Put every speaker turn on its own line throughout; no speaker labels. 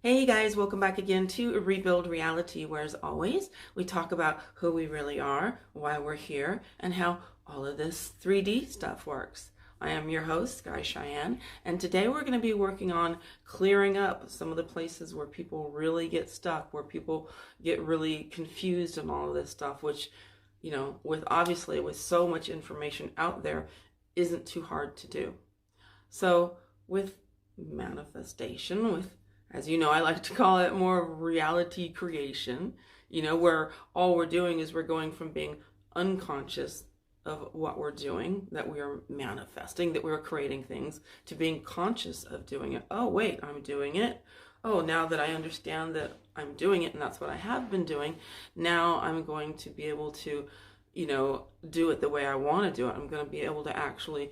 Hey guys, welcome back again to Rebuild Reality, where as always, we talk about who we really are, why we're here, and how all of this 3D stuff works. I am your host, Guy Cheyenne, and today we're going to be working on clearing up some of the places where people really get stuck, where people get really confused and all of this stuff, which, with obviously with so much information out there, isn't too hard to do. So with manifestation, with, as you know, I like to call it more reality creation, where all we're doing is we're going from being unconscious of what we're doing, that we are manifesting, that we're creating things, to being conscious of doing it. Oh, wait, I'm doing it. Oh, now that I understand that I'm doing it and that's what I have been doing, now I'm going to be able to, do it the way I want to do it. I'm going to be able to actually,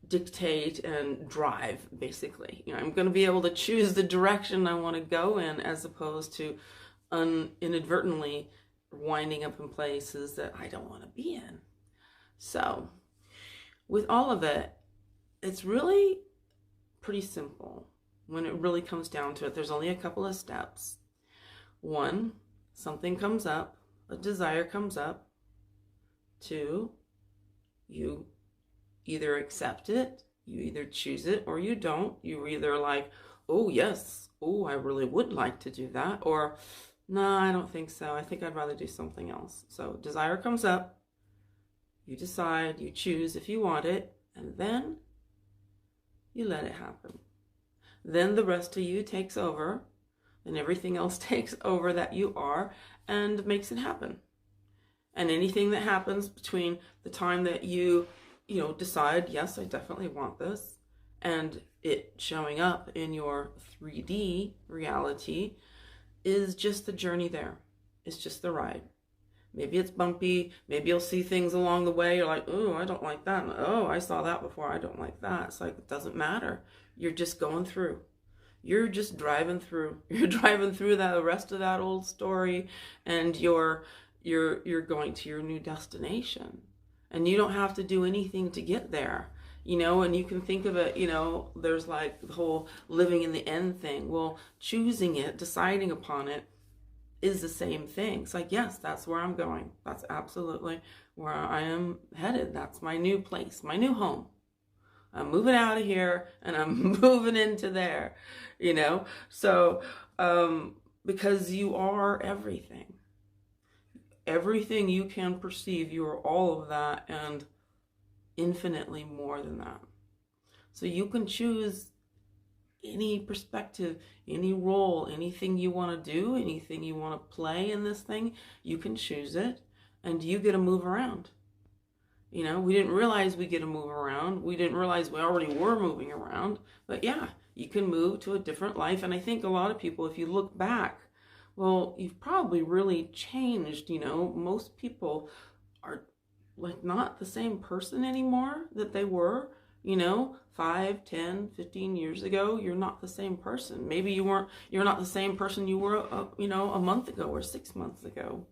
dictate and drive, basically. I'm going to be able to choose the direction I want to go in, as opposed to inadvertently winding up in places that I don't want to be in. So with all of it, it's really pretty simple when it really comes down to it. There's only a couple of steps. One, something comes up, a desire comes up. Two, you either accept it, you either choose it, or you don't. You're either like, oh yes, oh I really would like to do that, or no, I don't think so, I think I'd rather do something else. So desire comes up, you decide, you choose if you want it, and then you let it happen. Then the rest of you takes over, and everything else takes over that you are, and makes it happen. And anything that happens between the time that you decide, yes, I definitely want this, and it showing up in your 3D reality, is just the journey there. It's just the ride. Maybe it's bumpy. Maybe you'll see things along the way. You're like, oh, I don't like that. And, oh, I saw that before. I don't like that. It's like, it doesn't matter. You're just going through. You're just driving through. You're driving through the rest of that old story, and you're going to your new destination. And you don't have to do anything to get there, and you can think of it, there's like the whole living in the end thing. Well, choosing it, deciding upon it, is the same thing. It's like, yes, that's where I'm going. That's absolutely where I am headed. That's my new place, my new home. I'm moving out of here and I'm moving into there, So, because you are everything. Everything you can perceive, you are all of that and infinitely more than that. So you can choose any perspective, any role, anything you want to do, anything you want to play in this thing, you can choose it, and you get to move around. We didn't realize we get to move around. We didn't realize we already were moving around. But yeah, you can move to a different life. And I think a lot of people, if you look back, well, you've probably really changed. Most people are like not the same person anymore that they were, 5, 10, 15 years ago. You're not the same person. Maybe you're not the same person you were, a month ago or 6 months ago.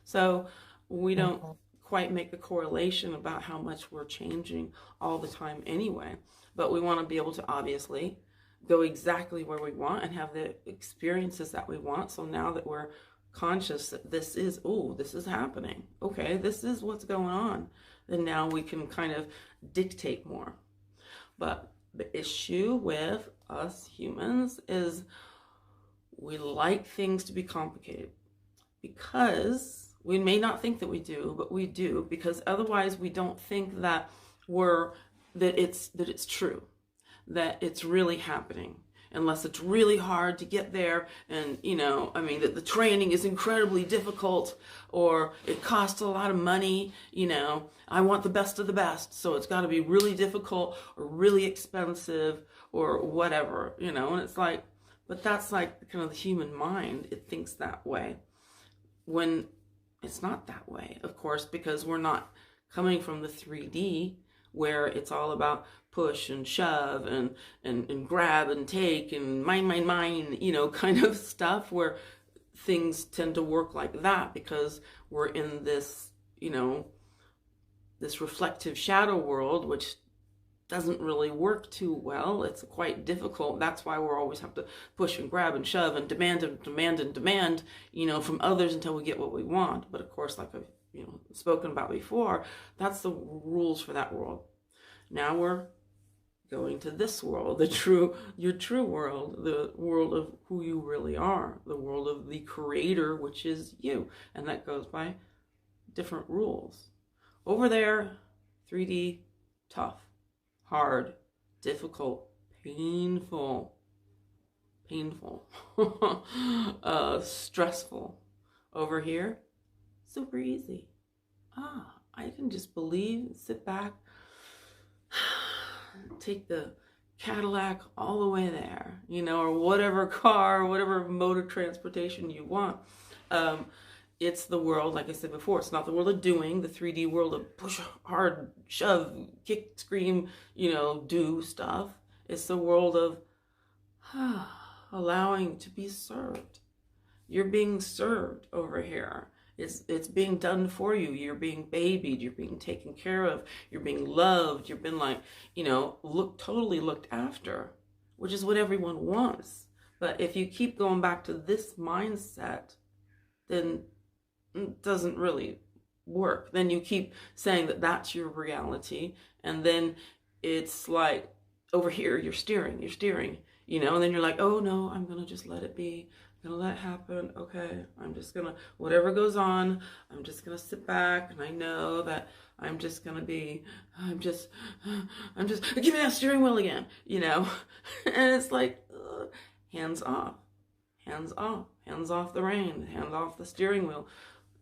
So we don't quite make the correlation about how much we're changing all the time anyway. But we want to be able to obviously go exactly where we want and have the experiences that we want. So now that we're conscious that this is happening, okay, this is what's going on, then now we can kind of dictate more. But the issue with us humans is we like things to be complicated, because we may not think that we do, but we do, because otherwise we don't think that it's true, that it's really happening, unless it's really hard to get there, and that the training is incredibly difficult, or it costs a lot of money. I want the best of the best, so it's got to be really difficult or really expensive or whatever, and it's like, but that's like kind of the human mind. It thinks that way when it's not that way, of course, because we're not coming from the 3D, where it's all about push and shove and grab and take and mine, kind of stuff, where things tend to work like that because we're in this, this reflective shadow world, which doesn't really work too well. It's quite difficult. That's why we're always have to push and grab and shove and demand and demand and demand, from others until we get what we want. But of course, like I've, spoken about before, that's the rules for that world. Now we're going to this world, your true world, the world of who you really are, the world of the creator, which is you. And that goes by different rules. Over there, 3D, tough, hard, difficult, painful, stressful. Over here, super easy. I can just believe, sit back, take the Cadillac all the way there, or whatever car, whatever mode of transportation you want. It's the world, like I said before, it's not the world of doing, the 3D world of push hard, shove, kick, scream, do stuff. It's the world of allowing to be served. You're being served over here. It's being done for you. You're being babied. You're being taken care of. You're being loved. You've been totally looked after, which is what everyone wants. But if you keep going back to this mindset, then it doesn't really work. Then you keep saying that that's your reality. And then it's like over here, you're steering, and then you're like, oh no, I'm going to just let it be. I'm gonna let it happen. Okay, I'm just gonna, whatever goes on, I'm just gonna sit back, and I know that I'm just give me that steering wheel again, and it's like, hands off the rein, hands off the steering wheel,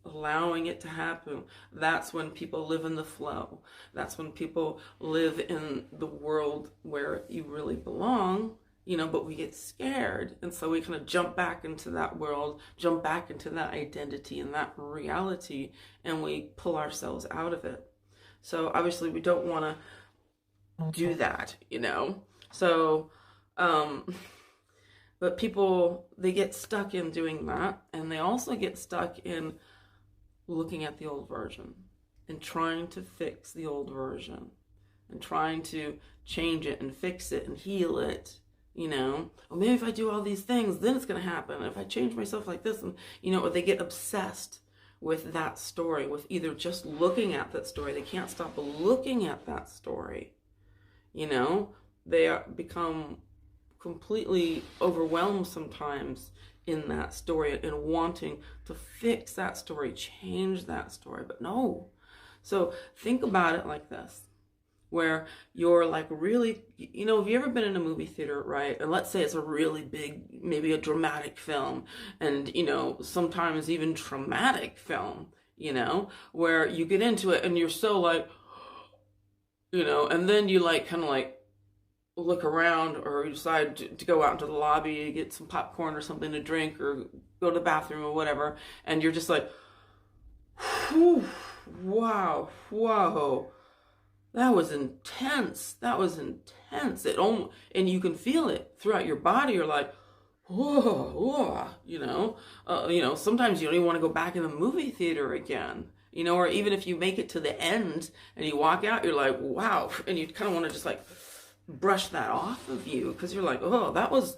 allowing it to happen. That's when people live in the flow. That's when people live in the world where you really belong. But we get scared. And so we kind of jump back into that world, jump back into that identity and that reality, and we pull ourselves out of it. So obviously we don't want to do that, So, but people, they get stuck in doing that. And they also get stuck in looking at the old version and trying to fix the old version and trying to change it and fix it and heal it. Well, maybe if I do all these things, then it's going to happen. If I change myself like this, and, or they get obsessed with that story, with either just looking at that story. They can't stop looking at that story. They become completely overwhelmed sometimes in that story and wanting to fix that story, change that story. But no. So think about it like this. Where you're like really, have you ever been in a movie theater, right? And let's say it's a really big, maybe a dramatic film, and, sometimes even traumatic film, where you get into it and you're so like, and then you kind of look around, or you decide to go out into the lobby, get some popcorn or something to drink, or go to the bathroom or whatever, and you're just like, whew, wow, whoa. That was intense. And you can feel it throughout your body. You're like, whoa, sometimes you don't even want to go back in the movie theater again, or even if you make it to the end and you walk out, you're like, wow. And you kind of want to just brush that off of you, because you're like, oh, that was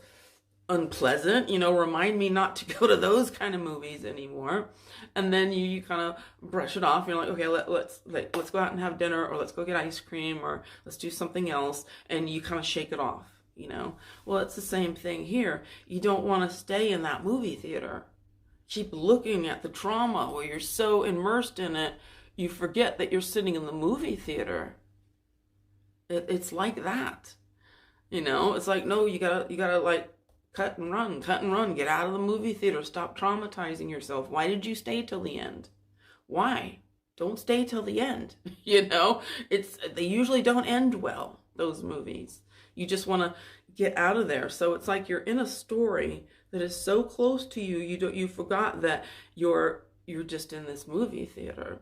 unpleasant, remind me not to go to those kind of movies anymore. And then you kind of brush it off. You're like, okay, let's go out and have dinner, or let's go get ice cream, or let's do something else. And you kind of shake it off, Well, it's the same thing here. You don't want to stay in that movie theater. Keep looking at the trauma where you're so immersed in it, you forget that you're sitting in the movie theater. It's like that, It's like, no, you gotta cut and run, get out of the movie theater, stop traumatizing yourself. Why did you stay till the end? Why? Don't stay till the end. They usually don't end well, those movies. You just want to get out of there. So it's like you're in a story that is so close to you, you forgot that you're just in this movie theater.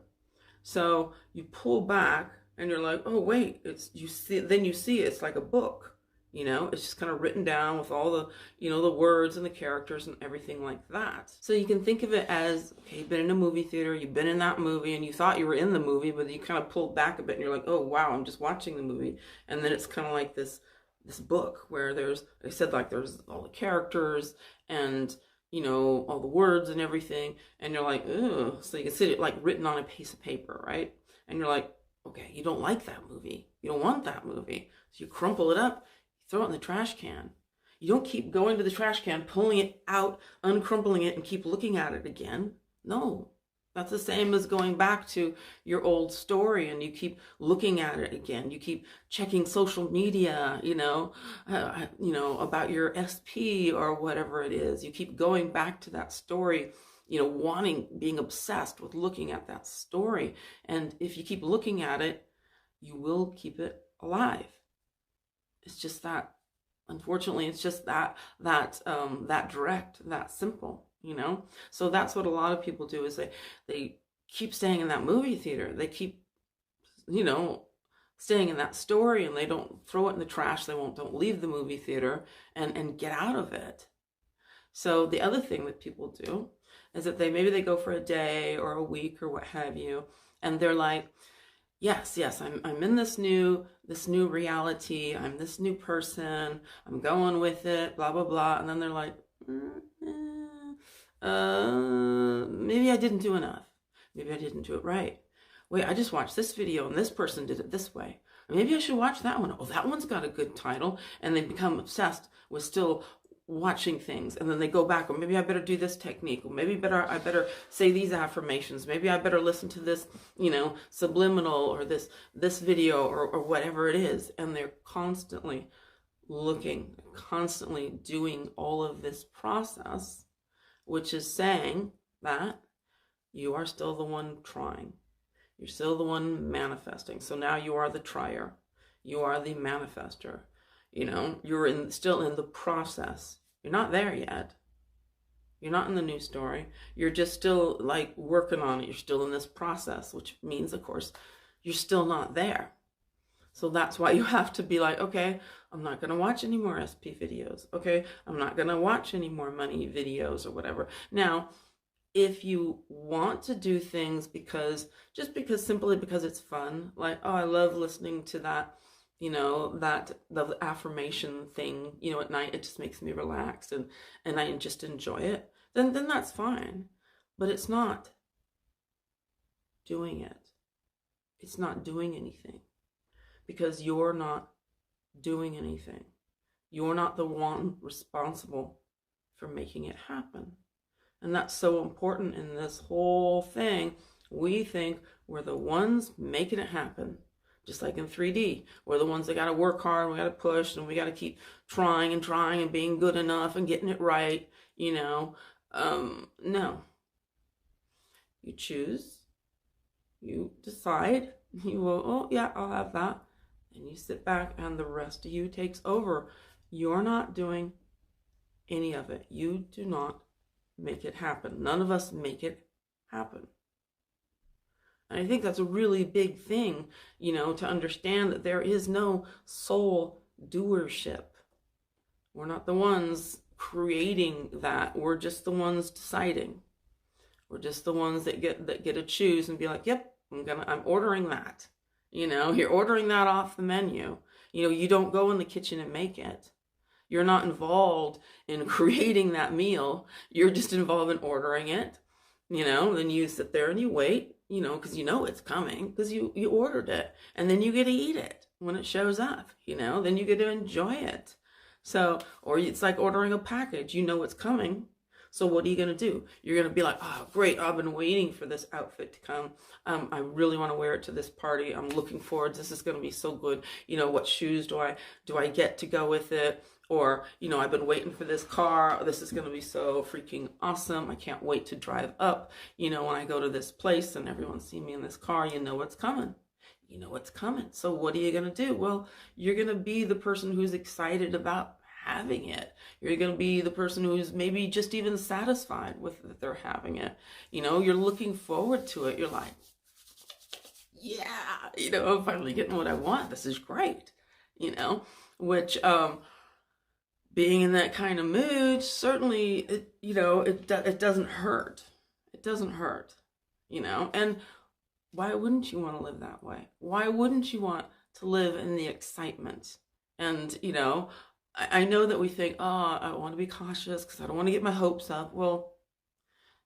So you pull back and you're like, oh wait, then you see it's like a book. You know, it's just kind of written down with all the, the words and the characters and everything like that. So you can think of it as, okay, you've been in a movie theater, you've been in that movie, and you thought you were in the movie, but you kind of pulled back a bit and you're like, oh, wow, I'm just watching the movie. And then it's kind of like this book where there's all the characters and, all the words and everything. And you're like, ugh. So you can see it like written on a piece of paper, right? And you're like, okay, you don't like that movie. You don't want that movie. So you crumple it up, throw it in the trash can. You don't keep going to the trash can, pulling it out, uncrumpling it, and keep looking at it again. No, that's the same as going back to your old story and you keep looking at it again. You keep checking social media, about your SP or whatever it is. You keep going back to that story, being obsessed with looking at that story. And if you keep looking at it, you will keep it alive. It's just that, unfortunately, it's just that direct, that simple, So that's what a lot of people do, is they keep staying in that movie theater. They keep, staying in that story, and they don't throw it in the trash. They don't leave the movie theater and get out of it. So the other thing that people do is that maybe they go for a day or a week or what have you, and they're like, yes, I'm in this new reality. I'm this new person. I'm going with it, blah, blah, blah. And then they're like, maybe I didn't do enough. Maybe I didn't do it right. Wait, I just watched this video and this person did it this way. Maybe I should watch that one. Oh, that one's got a good title. And they become obsessed with still watching things, and then they go back, or maybe I better do this technique, or maybe I better say these affirmations, maybe I better listen to this, subliminal, or this video, or whatever it is. And they're constantly looking, constantly doing all of this process, which is saying that you are still the one trying. You're still the one manifesting. So now you are the trier. You are the manifester. You're still in the process. You're not there yet. You're not in the new story. You're just still like working on it. You're still in this process, which means, of course, you're still not there. So that's why you have to be like, okay, I'm not going to watch any more SP videos. Okay, I'm not going to watch any more money videos or whatever. Now, if you want to do things simply because it's fun, like, oh, I love listening to that, the affirmation thing, at night, it just makes me relaxed and I just enjoy it, then that's fine. But it's not doing it. It's not doing anything, because you're not doing anything. You're not the one responsible for making it happen. And that's so important in this whole thing. We think we're the ones making it happen. Just like in 3D, we're the ones that got to work hard, we got to push, and we got to keep trying and being good enough and getting it right, No. You choose, you decide, you will, oh yeah, I'll have that. And you sit back and the rest of you takes over. You're not doing any of it. You do not make it happen. None of us make it happen. And I think that's a really big thing, to understand that there is no soul doership. We're not the ones creating that. We're just the ones deciding. We're just the ones that get to choose and be like, yep, I'm ordering that. You're ordering that off the menu. You don't go in the kitchen and make it. You're not involved in creating that meal. You're just involved in ordering it. Then you sit there and you wait, because it's coming, because you ordered it, and then you get to eat it when it shows up, then you get to enjoy it. So, or it's like ordering a package, it's coming. So what are you going to do? You're going to be like, oh, great, I've been waiting for this outfit to come. I really want to wear it to this party. I'm looking forward. This is going to be so good. What shoes do I get to go with it? Or, I've been waiting for this car. This is going to be so freaking awesome. I can't wait to drive up, when I go to this place and everyone see me in this car, what's coming. What's coming. So what are you going to do? Well, you're going to be the person who's excited about having it. You're going to be the person who's maybe just even satisfied with that they're having it. You're looking forward to it. You're like, yeah, I'm finally getting what I want. This is great, which, being in that kind of mood, certainly, it doesn't hurt. It doesn't hurt, and why wouldn't you want to live that way? Why wouldn't you want to live in the excitement? And, I know that we think, oh, I want to be cautious because I don't want to get my hopes up. Well,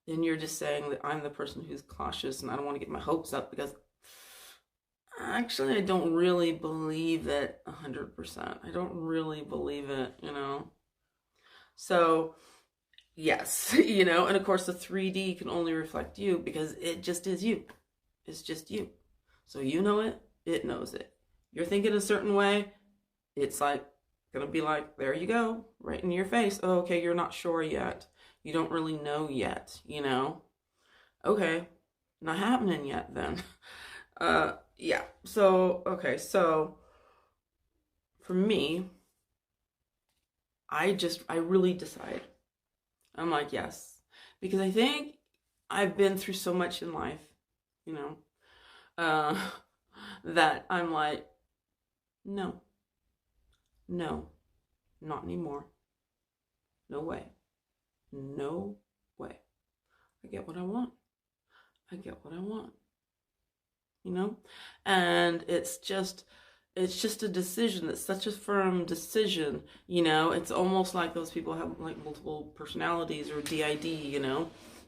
then you're just saying that I'm the person who's cautious and I don't want to get my hopes up, because actually I don't really believe it 100%. I don't really believe it, So, yes, and of course the 3D can only reflect you because it just is you. It's just you. So you know it, it knows it. You're thinking a certain way, it's like gonna be like, there you go, right in your face. Oh, okay, you're not sure yet. You don't really know yet, Okay, not happening yet then. Yeah, so, okay, so for me, I really decide. I'm like, yes, because I think I've been through so much in life, that I'm like, no, not anymore. No way. No way. I get what I want. And it's just a decision. It's such a firm decision, It's almost like those people have like multiple personalities, or DID,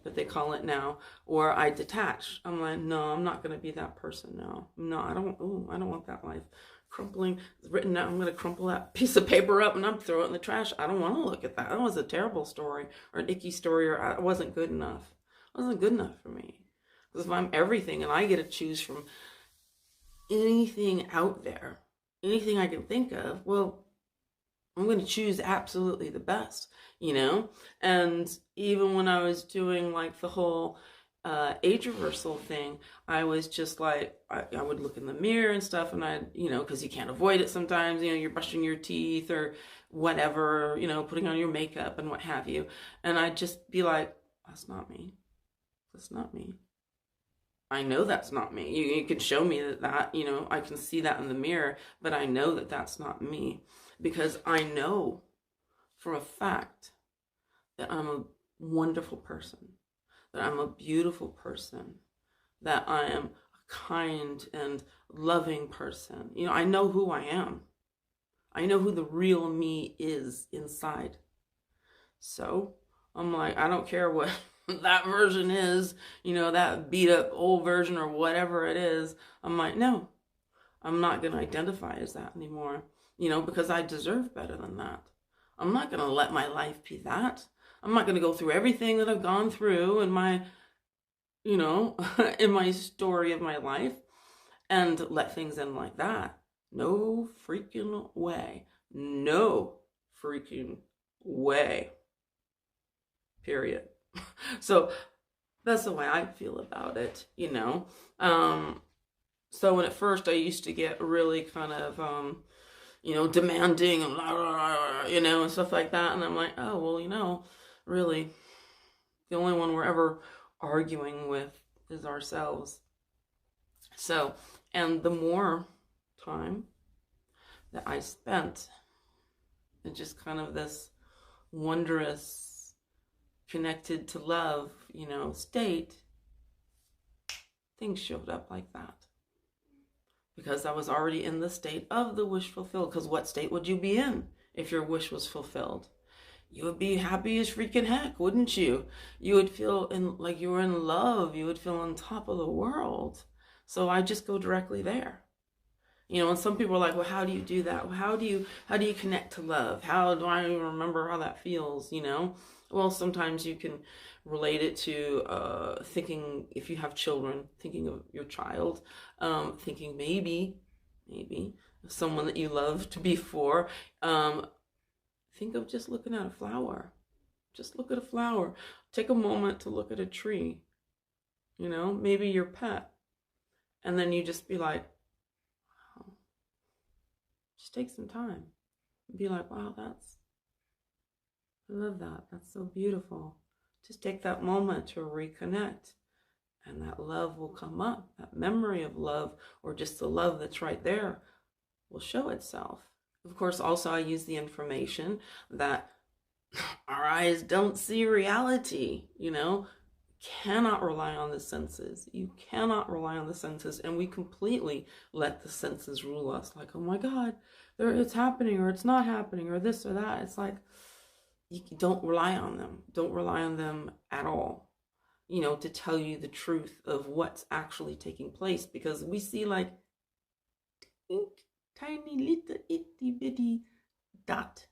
that they call it now, or I detach. I'm like, no, I'm not going to be that person. No, I don't want that life. Crumpling, it's written out, I'm going to crumple that piece of paper up and I'm throw it in the trash. I don't want to look at that. That was a terrible story, or an icky story, or I wasn't good enough. It wasn't good enough for me. Because if I'm everything and I get to choose from anything out there, anything I can think of, well, I'm going to choose absolutely the best, And even when I was doing like the whole age reversal thing, I was just like, I would look in the mirror and stuff, and I, because you can't avoid it sometimes, you're brushing your teeth or whatever, putting on your makeup and what have you. And I'd just be like, that's not me. That's not me. I know that's not me. You can show me that, I can see that in the mirror, but I know that that's not me, because I know for a fact that I'm a wonderful person, that I'm a beautiful person, that I am a kind and loving person. I know who I am. I know who the real me is inside. So I'm like, I don't care what that version is, that beat up old version or whatever it is. I'm like, no, I'm not going to identify as that anymore, because I deserve better than that. I'm not going to let my life be that. I'm not going to go through everything that I've gone through in my, in my story of my life and let things end like that. No freaking way. No freaking way. Period. So that's the way I feel about it, So when at first I used to get really kind of, demanding and, and stuff like that. And I'm like, oh, well, really, the only one we're ever arguing with is ourselves. So, and the more time that I spent in just kind of this wondrous, connected to love, state, things showed up like that. Because I was already in the state of the wish fulfilled. Because what state would you be in if your wish was fulfilled? You would be happy as freaking heck, wouldn't you? You would feel like you were in love. You would feel on top of the world. So I just go directly there. And some people are like, well, how do you do that? Well, how do you connect to love? How do I even remember how that feels, Well, sometimes you can relate it to thinking, if you have children, thinking of your child, thinking maybe of someone that you loved before. Think of just looking at a flower. Just look at a flower. Take a moment to look at a tree, maybe your pet. And then you just be like, wow. Just take some time. Be like, wow, I love that. That's so beautiful. Just take that moment to reconnect, and that love will come up. That memory of love, or just the love that's right there, will show itself. Of course, also I use the information that our eyes don't see reality, cannot rely on the senses. You cannot rely on the senses, and we completely let the senses rule us. Like, oh my God, it's happening, or it's not happening, or this or that. It's like, you don't rely on them. Don't rely on them at all, to tell you the truth of what's actually taking place, because we see like tiny little itty bitty dot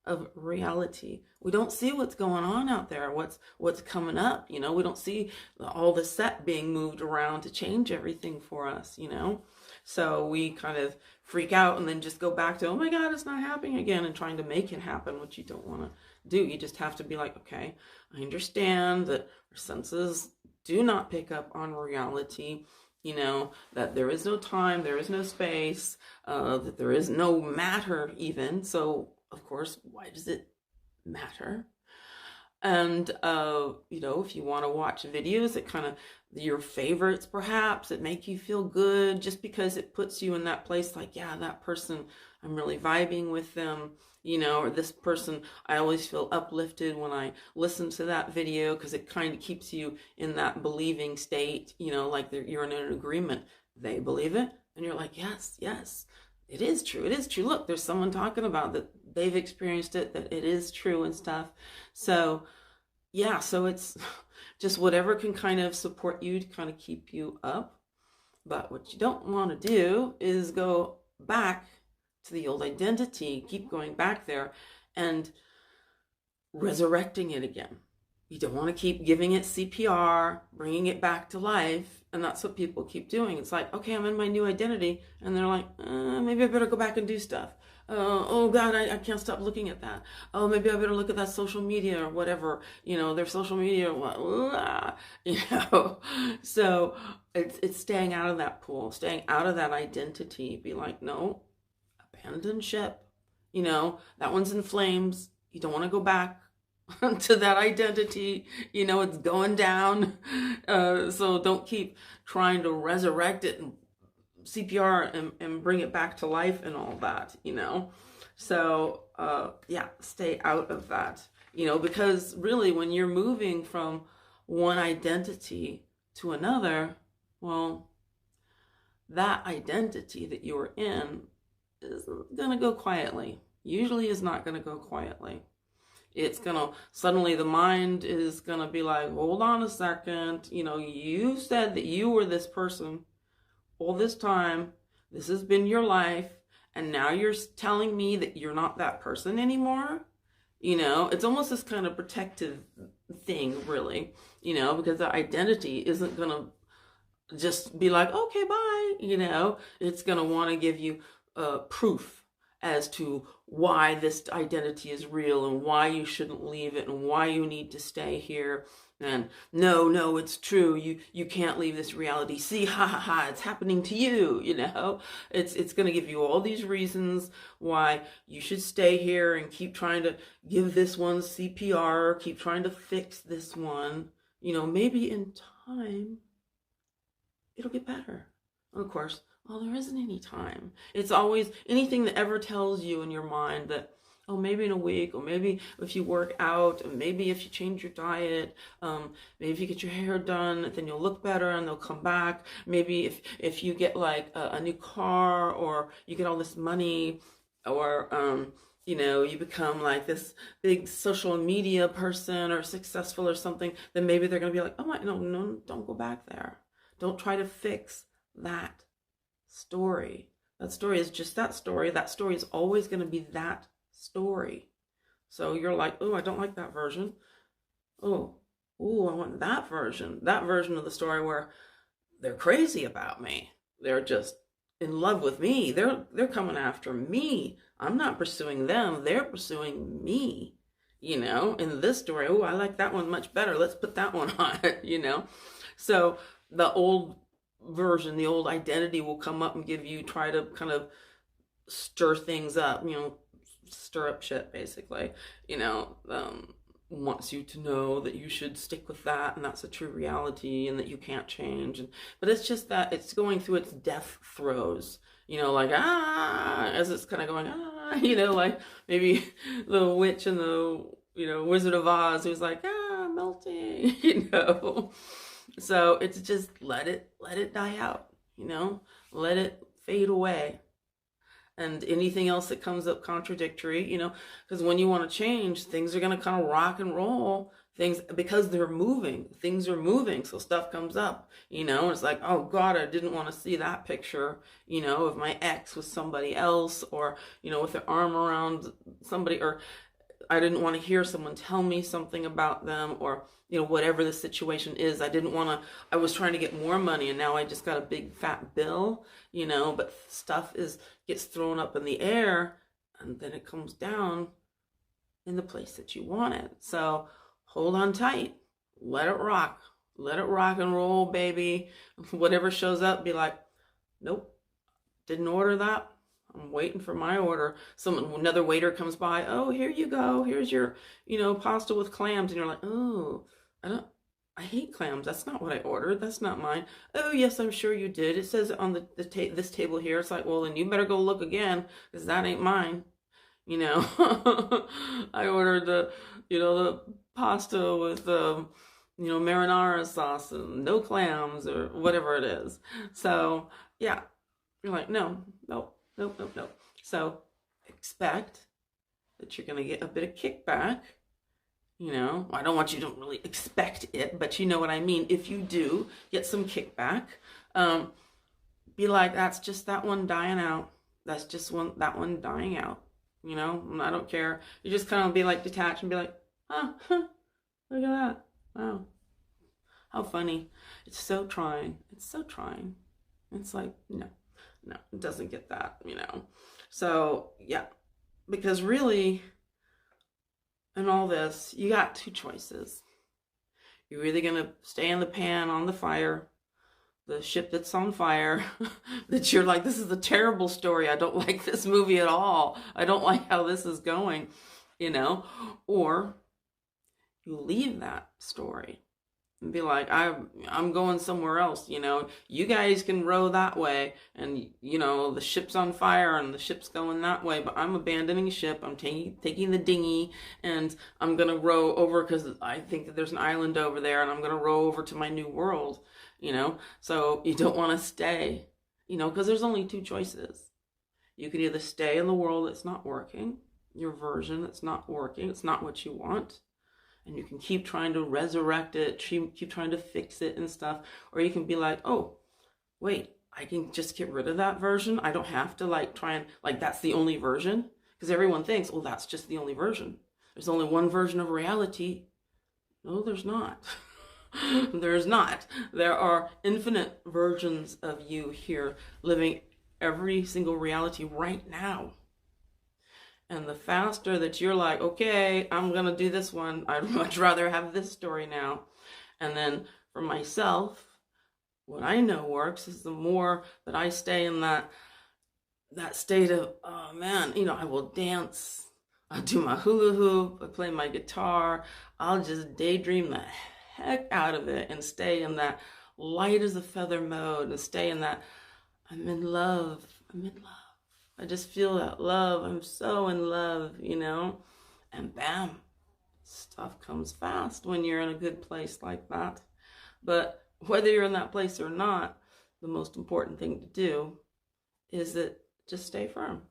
of reality. We don't see what's going on out there, what's coming up, we don't see all the set being moved around to change everything for us, so we kind of freak out and then just go back to, oh my God, it's not happening again, and trying to make it happen, which you don't want to do. You just have to be like, okay, I understand that our senses do not pick up on reality, that there is no time, there is no space, that there is no matter even. So of course, why does it matter? And, if you want to watch videos that kind of your favorites, perhaps, that make you feel good just because it puts you in that place like, yeah, that person, I'm really vibing with them, or this person, I always feel uplifted when I listen to that video, because it kind of keeps you in that believing state, like you're in an agreement. They believe it, and you're like, yes, it is true. It is true. Look, there's someone talking about that. They've experienced it, that it is true and stuff. So yeah, so it's just whatever can kind of support you to kind of keep you up. But what you don't want to do is go back to the old identity, keep going back there and resurrecting it again. You don't want to keep giving it CPR, bringing it back to life. And that's what people keep doing. It's like, okay, I'm in my new identity. And they're like, maybe I better go back and do stuff. Oh God, I can't stop looking at that. Oh, maybe I better look at that social media or whatever, their social media or what, So it's staying out of that pool, staying out of that identity. Be like, no, abandon ship. That one's in flames. You don't want to go back to that identity, it's going down. So don't keep trying to resurrect it and CPR and bring it back to life and all that, So, stay out of that, because really when you're moving from one identity to another, well, that identity that you were in is going to go quietly. Usually is not going to go quietly. It's going to, suddenly the mind is going to be like, hold on a second. You said that you were this person all this time. This has been your life. And now you're telling me that you're not that person anymore. It's almost this kind of protective thing, really, because the identity isn't going to just be like, okay, bye. It's going to want to give you proof as to why this identity is real and why you shouldn't leave it and why you need to stay here. And no, it's true. You can't leave this reality. See, it's happening to you, It's going to give you all these reasons why you should stay here and keep trying to give this one CPR, keep trying to fix this one. Maybe in time, it'll get better. Of course, well, there isn't any time. It's always anything that ever tells you in your mind that, oh, maybe in a week, or maybe if you work out, and maybe if you change your diet, maybe if you get your hair done, then you'll look better and they'll come back. Maybe if you get like a new car, or you get all this money, or, you become like this big social media person or successful or something, then maybe they're going to be like, oh, no, don't go back there. Don't try to fix that story. That story is just that story. That story is always going to be that story. So you're like, oh, I don't like that version. Oh, I want that version of the story where they're crazy about me. They're just in love with me. They're coming after me. I'm not pursuing them. They're pursuing me. In this story, oh, I like that one much better. Let's put that one on it, So the old version, the old identity will come up and try to kind of stir things up, stir up shit, basically, wants you to know that you should stick with that, and that's a true reality, and that you can't change. But it's just that it's going through its death throes, like, as it's kind of going, like maybe the witch and the, Wizard of Oz who's like, melting, So it's just let it die out, let it fade away. And anything else that comes up contradictory, because when you want to change, things are going to kind of rock and roll. Things, because they're moving, things are moving. So stuff comes up, it's like, oh God, I didn't want to see that picture, of my ex with somebody else, or, with their arm around somebody, or I didn't want to hear someone tell me something about them, or, whatever the situation is. I was trying to get more money and now I just got a big fat bill, but stuff gets thrown up in the air and then it comes down in the place that you want it. So hold on tight, let it rock and roll, baby. Whatever shows up, be like, nope, didn't order that. I'm waiting for my order. Another waiter comes by. Oh, here you go. Here's your, pasta with clams. And you're like, oh, I hate clams. That's not what I ordered. That's not mine. Oh, yes, I'm sure you did. It says on this table here. It's like, well, then you better go look again, because that ain't mine. I ordered the pasta with marinara sauce and no clams or whatever it is. So yeah, you're like, no. So expect that you're going to get a bit of kickback. I don't want you to really expect it, but you know what I mean. If you do get some kickback, be like, that's just that one dying out. That's just that one dying out. I don't care. You just kind of be like detached and be like, look at that. Wow. How funny. It's so trying. It's like, no, it doesn't get that, So yeah, because really in all this, you got two choices. You're either going to stay in the pan on the fire, the ship that's on fire, that you're like, this is a terrible story. I don't like this movie at all. I don't like how this is going, or you leave that story and be like, I'm going somewhere else, you guys can row that way, and the ship's on fire and the ship's going that way, but I'm abandoning ship. I'm taking the dinghy and I'm gonna row over because I think that there's an island over there, and I'm gonna row over to my new world, so you don't want to stay, because there's only two choices. You can either stay in the world that's not working, your version that's not working, it's not what you want, and you can keep trying to resurrect it, keep trying to fix it and stuff. Or you can be like, oh, wait, I can just get rid of that version. I don't have to try and that's the only version. Because everyone thinks, well, that's just the only version. There's only one version of reality. No, there's not. There's not. There are infinite versions of you here living every single reality right now. And the faster that you're like, okay, I'm going to do this one. I'd much rather have this story now. And then for myself, what I know works is the more that I stay in that state of, oh man, I will dance. I'll do my hula hoop. I play my guitar. I'll just daydream the heck out of it and stay in that light as a feather mode, and stay in that, I'm in love. I just feel that love. I'm so in love, and bam, stuff comes fast when you're in a good place like that. But whether you're in that place or not, the most important thing to do is that just stay firm.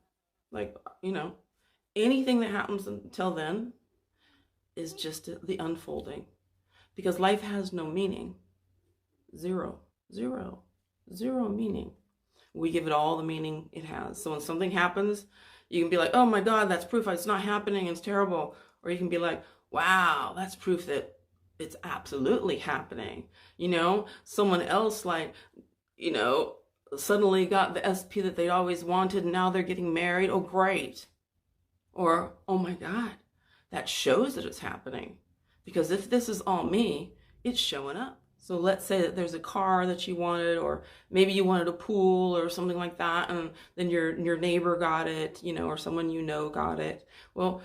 Anything that happens until then is just the unfolding, because life has no meaning. Zero meaning. We give it all the meaning it has. So when something happens, you can be like, oh my God, that's proof it's not happening, it's terrible. Or you can be like, wow, that's proof that it's absolutely happening. Someone else suddenly got the SP that they always wanted, and now they're getting married. Oh, great. Or, oh my God, that shows that it's happening. Because if this is all me, it's showing up. So let's say that there's a car that you wanted, or maybe you wanted a pool or something like that, and then your neighbor got it, or someone got it. Well,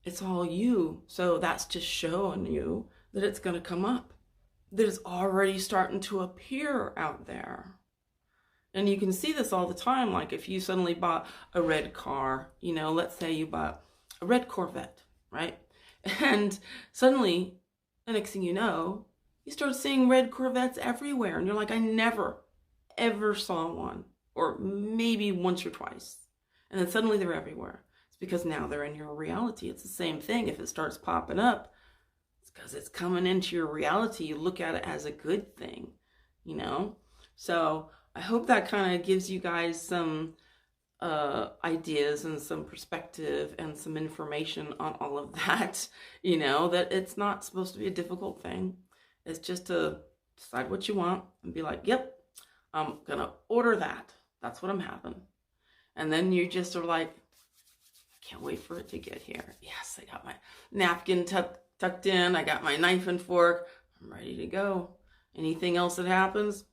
it's all you. So that's just showing you that it's going to come up, that it's already starting to appear out there. And you can see this all the time. Like if you suddenly bought a red car, you know, let's say you bought a red Corvette, right? And suddenly, the next thing you know, you start seeing red Corvettes everywhere. And you're like, I never, ever saw one. Or maybe once or twice. And then suddenly they're everywhere. It's because now they're in your reality. It's the same thing. If it starts popping up, it's because it's coming into your reality. You look at it as a good thing, you know? So I hope that kind of gives you guys some ideas and some perspective and some information on all of that, you know, that it's not supposed to be a difficult thing. It's just to decide what you want and be like, yep, I'm going to order that. That's what I'm having. And then you just are like, I can't wait for it to get here. Yes, I got my napkin tucked in. I got my knife and fork. I'm ready to go. Anything else that happens?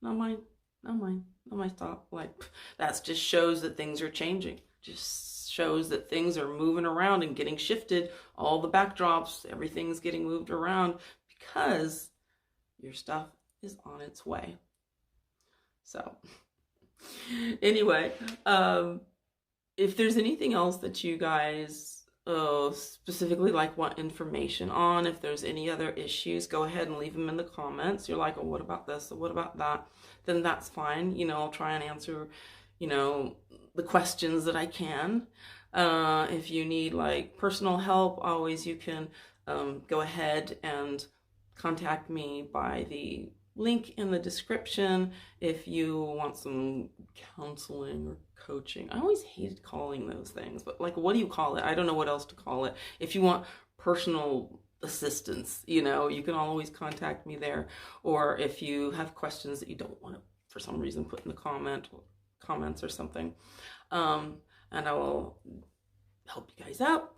Not mine. Not mine. Not my stop. Like, that just shows that things are changing. Just shows that things are moving around and getting shifted. All the backdrops, everything's getting moved around because your stuff is on its way. So anyway, if there's anything else that you guys specifically like want information on, if there's any other issues, go ahead and leave them in the comments. You're like, oh, what about this? Or what about that? Then that's fine. You know, I'll try and answer, you know, the questions that I can. If you need like personal help, always you can go ahead and contact me by the link in the description if you want some counseling or coaching. I always hated calling those things, but like, what do you call it? I don't know what else to call it. If you want personal assistance, you know, you can always contact me there. Or if you have questions that you don't want to, for some reason, put in the comments or something, and I will help you guys out.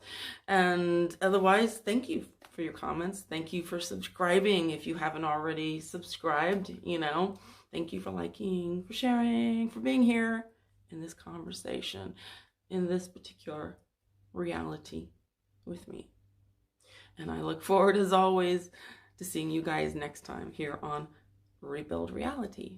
And otherwise, thank you for your comments. Thank you for subscribing if you haven't already subscribed, you know. Thank you for liking, for sharing, for being here in this conversation, in this particular reality with me. And I look forward, as always, to seeing you guys next time here on Rebuild Reality.